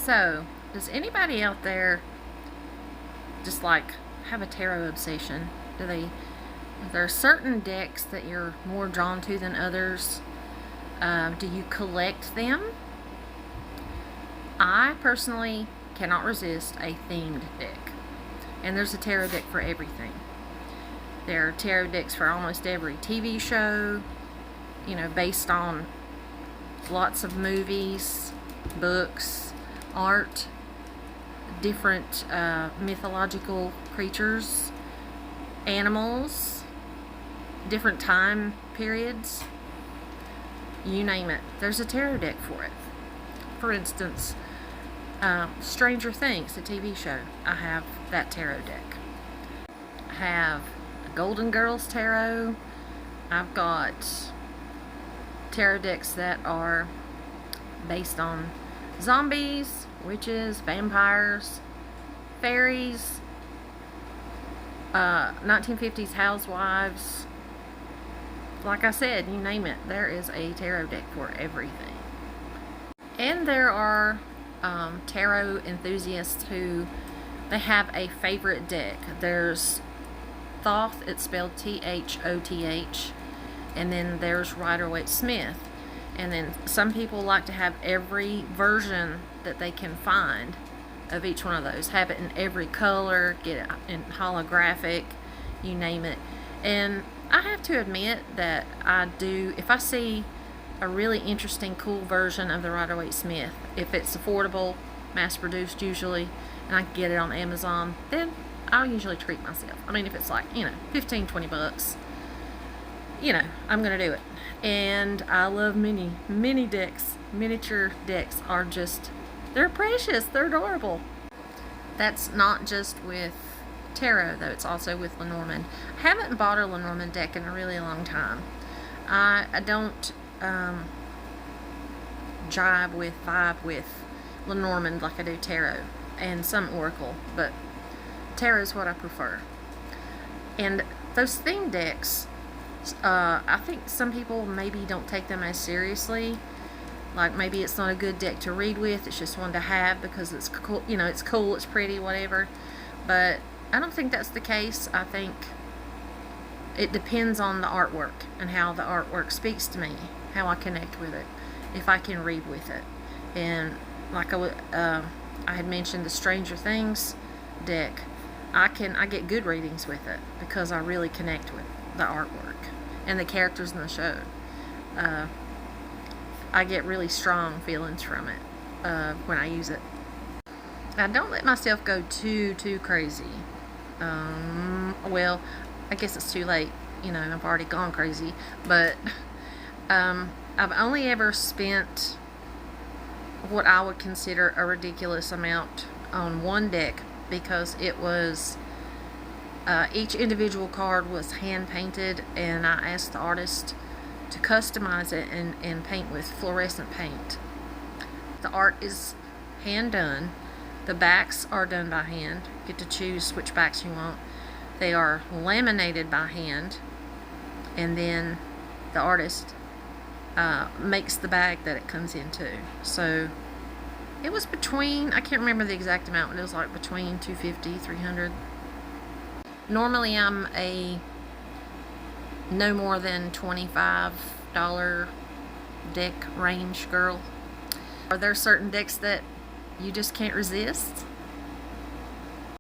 So, does anybody out there just like have a tarot obsession? Are there certain decks that you're more drawn to than others? Do you collect them? I personally cannot resist a themed deck. And there's a tarot deck for everything. There are tarot decks for almost every TV show, based on lots of movies, books, art, different mythological creatures, animals, different time periods, you name it. There's a tarot deck for it. For instance, Stranger Things, the TV show, I have that tarot deck. I have Golden Girls tarot. I've got tarot decks that are based on zombies, witches, vampires, fairies, 1950s housewives. Like I said, you name it, there is a tarot deck for everything. And there are tarot enthusiasts who they have a favorite deck. There's Thoth, it's spelled Thoth, and then there's Rider-Waite-Smith. And then some people like to have every version that they can find of each one of those. Have it in every color, get it in holographic, you name it. And I have to admit that I do, if I see a really interesting, cool version of the Rider-Waite-Smith, if it's affordable, mass-produced usually, and I can get it on Amazon, then I'll usually treat myself. I mean, if it's like, 15, 20 bucks, I'm going to do it. And I love mini decks. Miniature decks are they're precious. They're adorable. That's not just with tarot, though. It's also with Lenormand. I haven't bought a Lenormand deck in a really long time. I don't vibe with Lenormand like I do tarot and some Oracle, but tarot is what I prefer. And those theme decks, I think some people maybe don't take them as seriously. Like maybe it's not a good deck to read with, it's just one to have because it's cool, it's cool, it's pretty, whatever. But I don't think that's the case. I think it depends on the artwork and how the artwork speaks to me, how I connect with it, if I can read with it. And like I had mentioned the Stranger Things deck, I get good readings with it because I really connect with the artwork and the characters in the show. I get really strong feelings from it when I use it. I don't let myself go too crazy. Well, I guess it's too late. I've already gone crazy. But I've only ever spent what I would consider a ridiculous amount on one deck because it was each individual card was hand painted, and I asked the artist to customize it and paint with fluorescent paint. The art is hand done. The backs are done by hand. You get to choose which backs you want. They are laminated by hand, and then the artist makes the bag that it comes into. So it was between, I can't remember the exact amount, but it was like between $250, $300. Normally I'm a no more than $25 deck range girl. Are there certain decks that you just can't resist?